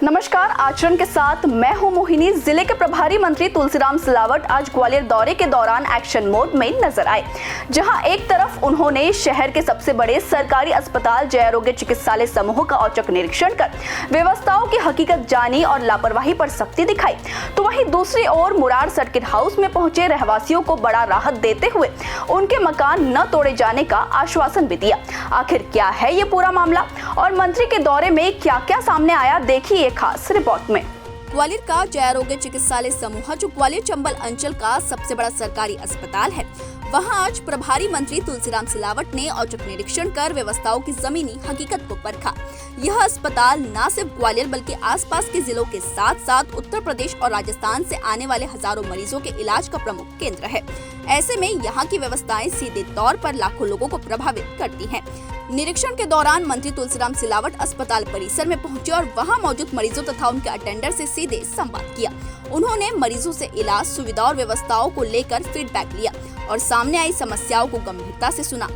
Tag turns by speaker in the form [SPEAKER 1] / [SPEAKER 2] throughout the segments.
[SPEAKER 1] नमस्कार, आचरण के साथ मैं हूं मोहिनी। जिले के प्रभारी मंत्री तुलसीराम सिलावट आज ग्वालियर दौरे के दौरान एक्शन मोड में नजर आए, जहां एक तरफ उन्होंने शहर के सबसे बड़े सरकारी अस्पताल जय आरोग्य चिकित्सालय समूह का औचक निरीक्षण कर व्यवस्थाओं की हकीकत जानी और लापरवाही पर सख्ती दिखाई, तो वहीं दूसरी ओर मुरार सर्किट हाउस में पहुंचे रहवासियों को बड़ा राहत देते हुए उनके मकान न तोड़े जाने का आश्वासन भी दिया। आखिर क्या है ये पूरा मामला और मंत्री के दौरे में क्या क्या सामने आया, देखिए खास रिपोर्ट में।
[SPEAKER 2] ग्वालियर का जय आरोग्य चिकित्सालय समूह, जो ग्वालियर चंबल अंचल का सबसे बड़ा सरकारी अस्पताल है, वहां आज प्रभारी मंत्री तुलसीराम सिलावट ने औचक निरीक्षण कर व्यवस्थाओं की जमीनी हकीकत को परखा। यह अस्पताल न सिर्फ ग्वालियर बल्कि आसपास के जिलों के साथ साथ उत्तर प्रदेश और राजस्थान से आने वाले हजारों मरीजों के इलाज का प्रमुख केंद्र है। ऐसे में यहाँ की व्यवस्थाएं सीधे तौर पर लाखों लोगों को प्रभावित करती हैं। निरीक्षण के दौरान मंत्री तुलसीराम सिलावट अस्पताल परिसर में पहुंचे और वहां मौजूद मरीजों तथा उनके अटेंडर से सीधे संवाद किया। उन्होंने मरीजों से इलाज सुविधा और व्यवस्थाओं को लेकर फीडबैक लिया और सामने आई समस्याओं को गंभीरता से सुना।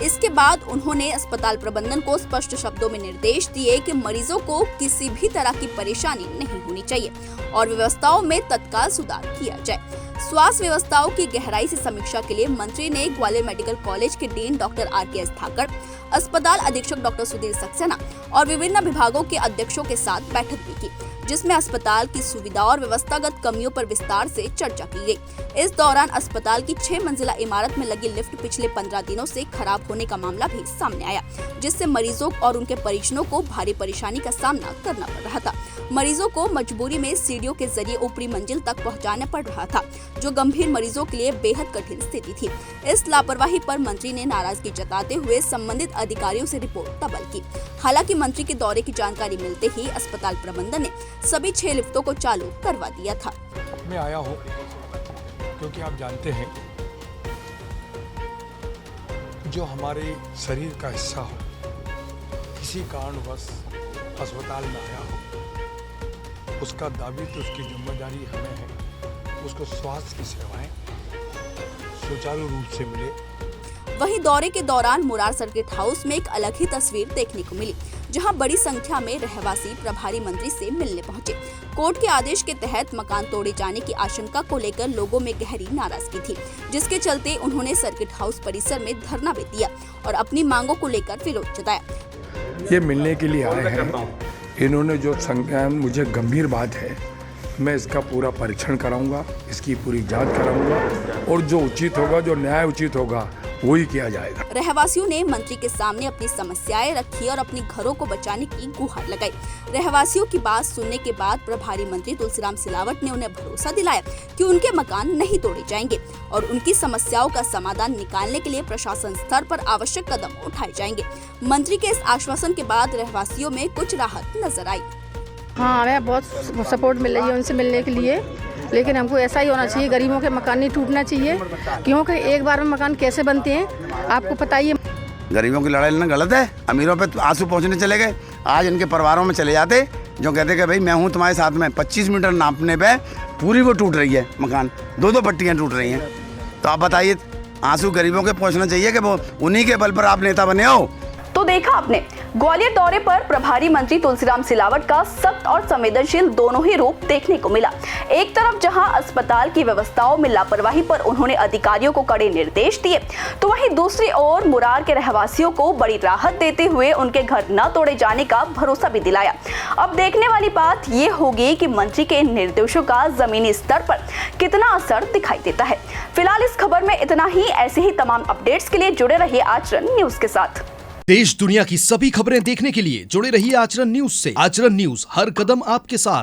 [SPEAKER 2] इसके बाद उन्होंने अस्पताल प्रबंधन को स्पष्ट शब्दों में निर्देश दिए कि मरीजों को किसी भी तरह की परेशानी नहीं होनी चाहिए और व्यवस्थाओं में तत्काल सुधार किया जाए। स्वास्थ्य व्यवस्थाओं की गहराई से समीक्षा के लिए मंत्री ने ग्वालियर मेडिकल कॉलेज के डीन डॉक्टर RKS धाकड़, अस्पताल अधीक्षक डॉक्टर सुधीर सक्सेना और विभिन्न विभागों के अध्यक्षों के साथ बैठक भी की, जिसमें अस्पताल की सुविधा और व्यवस्थागत कमियों पर विस्तार से चर्चा की गई। इस दौरान अस्पताल की 6 मंजिला इमारत में लगी लिफ्ट पिछले 15 दिनों से खराब होने का मामला भी सामने आया, जिससे मरीजों और उनके परिजनों को भारी परेशानी का सामना करना पड़ रहा था। मरीजों को मजबूरी में सीढ़ियों के जरिए ऊपरी मंजिल तक पहुंचाना पड़ रहा था, जो गंभीर मरीजों के लिए बेहद कठिन स्थिति थी। इस लापरवाही पर मंत्री ने नाराजगी जताते हुए संबंधित अधिकारियों से रिपोर्ट तलब की। हालांकि मंत्री के दौरे की जानकारी मिलते ही अस्पताल प्रबंधन ने सभी 6 लिफ्टों को चालू करवा दिया था।
[SPEAKER 3] मैं आया हूँ क्योंकि आप जानते हैं, जो हमारे शरीर का हिस्सा हो, किसी कारणवश अस्पताल में आया हो, उसका दावी तो उसकी जिम्मेदारी हमें है, उसको स्वास्थ्य की सेवाएं सुचारू रूप से मिले।
[SPEAKER 2] वहीं दौरे के दौरान मुरार सर्किट हाउस में एक अलग ही तस्वीर देखने को मिली, जहां बड़ी संख्या में रहवासी प्रभारी मंत्री से मिलने पहुंचे। कोर्ट के आदेश के तहत मकान तोड़े जाने की आशंका को लेकर लोगों में गहरी नाराजगी थी, जिसके चलते उन्होंने सर्किट हाउस परिसर में धरना भी दिया और अपनी मांगों को लेकर विरोध जताया।
[SPEAKER 3] ये मिलने के लिए आए हैं, इन्होंने जो संज्ञान, मुझे गंभीर बात है, मैं इसका पूरा परीक्षण कराऊंगा, इसकी पूरी जांच कराऊंगा और जो उचित होगा, जो न्याय उचित होगा, वही किया जाएगा।
[SPEAKER 2] रहवासियों ने मंत्री के सामने अपनी समस्याएं रखी और अपने घरों को बचाने की गुहार लगाई। रहवासियों की बात सुनने के बाद प्रभारी मंत्री तुलसीराम सिलावट ने उन्हें भरोसा दिलाया कि उनके मकान नहीं तोड़े जाएंगे और उनकी समस्याओं का समाधान निकालने के लिए प्रशासन स्तर पर आवश्यक कदम उठाए जाएंगे। मंत्री के इस आश्वासन के बाद रहवासियों में कुछ राहत नजर आई।
[SPEAKER 4] हाँ, हमें बहुत सपोर्ट मिल रही है उनसे मिलने के लिए, लेकिन हमको ऐसा ही होना चाहिए, गरीबों के मकान नहीं टूटना चाहिए, क्योंकि एक बार में मकान कैसे बनते हैं आपको पता ही है।
[SPEAKER 5] गरीबों की लड़ाई लड़ना गलत है, अमीरों पे आंसू पहुंचने चले गए। आज इनके परिवारों में चले जाते जो कहते कि भाई मैं हूं तुम्हारे साथ में, 25 मीटर नापने पे पूरी वो टूट रही है, मकान 2-2 पट्टियाँ टूट रही हैं। तो आप बताइए, आंसू गरीबों के पहुँचना चाहिए कि वो उन्हीं के बल पर आप नेता बने हो।
[SPEAKER 1] तो देखा आपने, ग्वालियर दौरे पर प्रभारी मंत्री तुलसीराम सिलावट का सख्त और संवेदनशील दोनों ही रूप देखने को मिला। एक तरफ जहां अस्पताल की व्यवस्थाओं में लापरवाही पर उन्होंने अधिकारियों को कड़े निर्देश दिए, तो वहीं दूसरी ओर मुरार के रहवासियों को बड़ी राहत देते हुए उनके घर न तोड़े जाने का भरोसा भी दिलाया। अब देखने वाली बात ये होगी कि मंत्री के इन निर्देशों का जमीनी स्तर पर कितना असर दिखाई देता है। फिलहाल इस खबर में इतना ही। ऐसे ही तमाम अपडेट्स के लिए जुड़े रहिए आचरण न्यूज के साथ।
[SPEAKER 6] देश दुनिया की सभी खबरें देखने के लिए जुड़े रहिए आचरण न्यूज से। आचरण न्यूज, हर कदम आपके साथ।